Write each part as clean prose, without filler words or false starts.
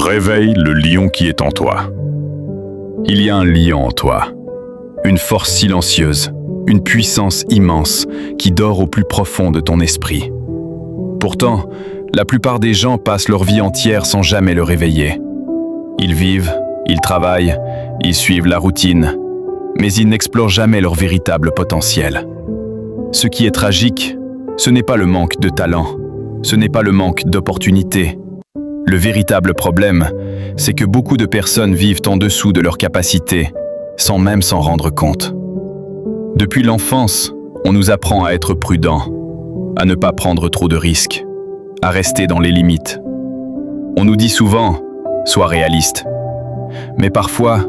Réveille le lion qui est en toi. Il y a un lion en toi, une force silencieuse, une puissance immense qui dort au plus profond de ton esprit. Pourtant, la plupart des gens passent leur vie entière sans jamais le réveiller. Ils vivent, ils travaillent, ils suivent la routine, mais ils n'explorent jamais leur véritable potentiel. Ce qui est tragique, ce n'est pas le manque de talent, ce n'est pas le manque d'opportunités. Le véritable problème, c'est que beaucoup de personnes vivent en dessous de leurs capacités, sans même s'en rendre compte. Depuis l'enfance, on nous apprend à être prudent, à ne pas prendre trop de risques, à rester dans les limites. On nous dit souvent « sois réaliste ». Mais parfois,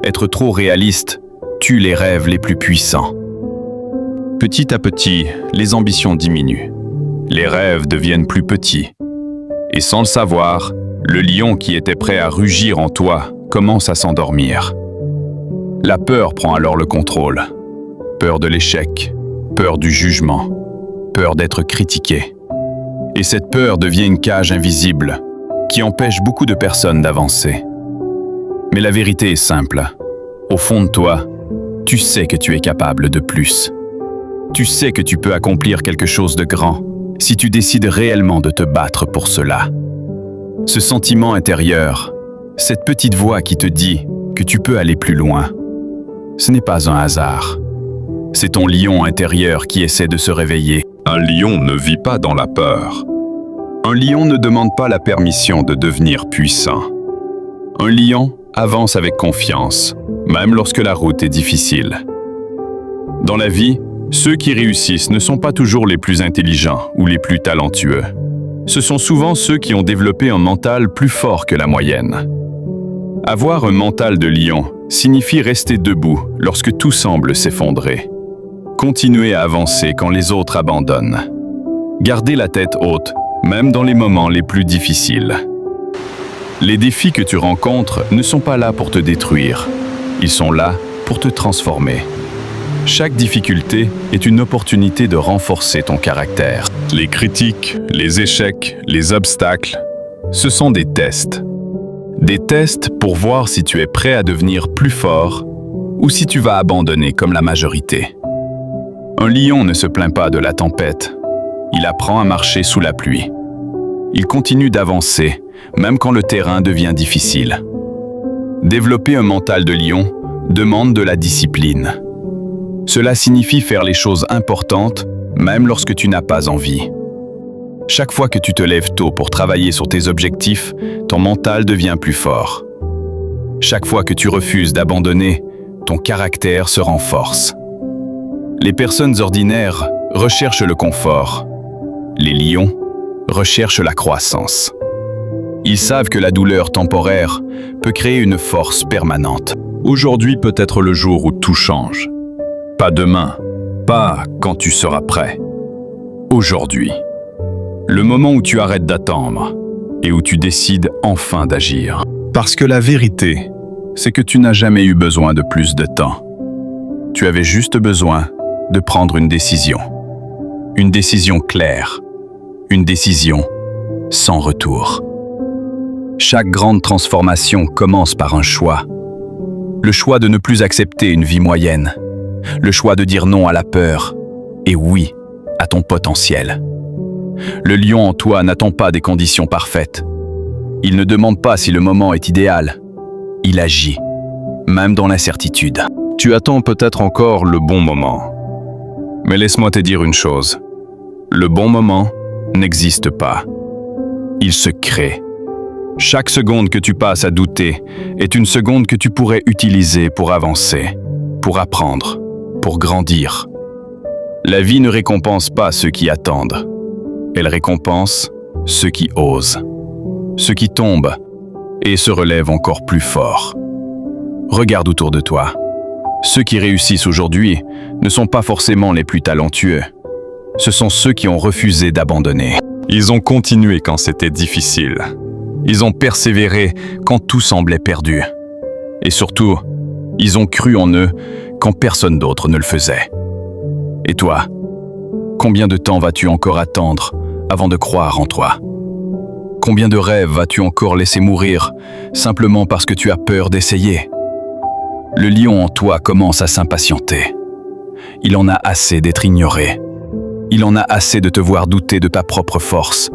être trop réaliste tue les rêves les plus puissants. Petit à petit, les ambitions diminuent. Les rêves deviennent plus petits. Et sans le savoir, le lion qui était prêt à rugir en toi commence à s'endormir. La peur prend alors le contrôle. Peur de l'échec, peur du jugement, peur d'être critiqué. Et cette peur devient une cage invisible qui empêche beaucoup de personnes d'avancer. Mais la vérité est simple. Au fond de toi, tu sais que tu es capable de plus. Tu sais que tu peux accomplir quelque chose de grand si tu décides réellement de te battre pour cela. Ce sentiment intérieur, cette petite voix qui te dit que tu peux aller plus loin, ce n'est pas un hasard. C'est ton lion intérieur qui essaie de se réveiller. Un lion ne vit pas dans la peur. Un lion ne demande pas la permission de devenir puissant. Un lion avance avec confiance, même lorsque la route est difficile. Dans la vie, ceux qui réussissent ne sont pas toujours les plus intelligents ou les plus talentueux. Ce sont souvent ceux qui ont développé un mental plus fort que la moyenne. Avoir un mental de lion signifie rester debout lorsque tout semble s'effondrer. Continuer à avancer quand les autres abandonnent. Garder la tête haute, même dans les moments les plus difficiles. Les défis que tu rencontres ne sont pas là pour te détruire. Ils sont là pour te transformer. Chaque difficulté est une opportunité de renforcer ton caractère. Les critiques, les échecs, les obstacles, ce sont des tests. Des tests pour voir si tu es prêt à devenir plus fort ou si tu vas abandonner comme la majorité. Un lion ne se plaint pas de la tempête. Il apprend à marcher sous la pluie. Il continue d'avancer, même quand le terrain devient difficile. Développer un mental de lion demande de la discipline. Cela signifie faire les choses importantes, même lorsque tu n'as pas envie. Chaque fois que tu te lèves tôt pour travailler sur tes objectifs, ton mental devient plus fort. Chaque fois que tu refuses d'abandonner, ton caractère se renforce. Les personnes ordinaires recherchent le confort. Les lions recherchent la croissance. Ils savent que la douleur temporaire peut créer une force permanente. Aujourd'hui peut être le jour où tout change. Pas demain, pas quand tu seras prêt. Aujourd'hui. Le moment où tu arrêtes d'attendre et où tu décides enfin d'agir. Parce que la vérité, c'est que tu n'as jamais eu besoin de plus de temps. Tu avais juste besoin de prendre une décision. Une décision claire. Une décision sans retour. Chaque grande transformation commence par un choix. Le choix de ne plus accepter une vie moyenne. Le choix de dire non à la peur et oui à ton potentiel. Le lion en toi n'attend pas des conditions parfaites. Il ne demande pas si le moment est idéal. Il agit, même dans l'incertitude. Tu attends peut-être encore le bon moment. Mais laisse-moi te dire une chose. Le bon moment n'existe pas. Il se crée. Chaque seconde que tu passes à douter est une seconde que tu pourrais utiliser pour avancer, pour apprendre, pour grandir. La vie ne récompense pas ceux qui attendent. Elle récompense ceux qui osent, ceux qui tombent et se relèvent encore plus fort. Regarde autour de toi. Ceux qui réussissent aujourd'hui ne sont pas forcément les plus talentueux. Ce sont ceux qui ont refusé d'abandonner. Ils ont continué quand c'était difficile. Ils ont persévéré quand tout semblait perdu. Et surtout, ils ont cru en eux quand personne d'autre ne le faisait. Et toi, combien de temps vas-tu encore attendre avant de croire en toi ? Combien de rêves vas-tu encore laisser mourir, simplement parce que tu as peur d'essayer? Le lion en toi commence à s'impatienter. Il en a assez d'être ignoré. Il en a assez de te voir douter de ta propre force.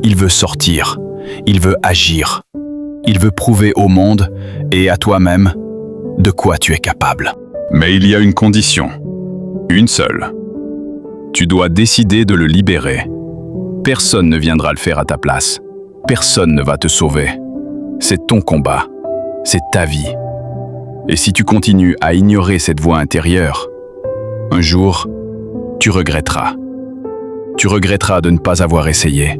Il veut sortir. Il veut agir. Il veut prouver au monde et à toi-même de quoi tu es capable. Mais il y a une condition. Une seule. Tu dois décider de le libérer. Personne ne viendra le faire à ta place. Personne ne va te sauver. C'est ton combat. C'est ta vie. Et si tu continues à ignorer cette voix intérieure, un jour, tu regretteras. Tu regretteras de ne pas avoir essayé,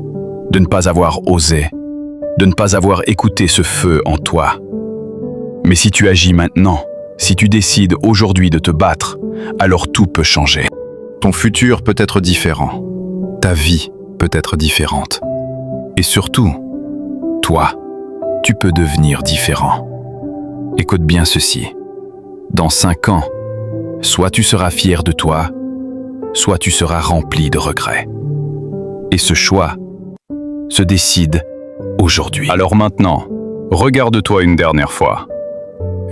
de ne pas avoir osé, de ne pas avoir écouté ce feu en toi. Mais si tu agis maintenant, si tu décides aujourd'hui de te battre, alors tout peut changer. Ton futur peut être différent. Ta vie peut être différente. Et surtout, toi, tu peux devenir différent. Écoute bien ceci. Dans 5 ans, soit tu seras fier de toi, soit tu seras rempli de regrets. Et ce choix se décide aujourd'hui. Alors maintenant, regarde-toi une dernière fois.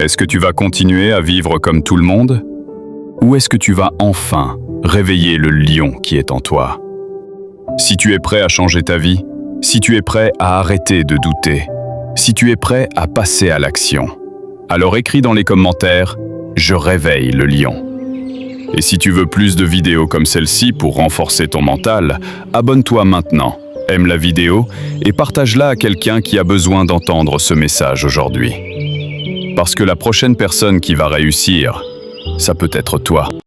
Est-ce que tu vas continuer à vivre comme tout le monde? Ou est-ce que tu vas enfin réveiller le lion qui est en toi? Si tu es prêt à changer ta vie, si tu es prêt à arrêter de douter, si tu es prêt à passer à l'action, alors écris dans les commentaires « Je réveille le lion ». Et si tu veux plus de vidéos comme celle-ci pour renforcer ton mental, abonne-toi maintenant, aime la vidéo et partage-la à quelqu'un qui a besoin d'entendre ce message aujourd'hui. Parce que la prochaine personne qui va réussir, ça peut être toi.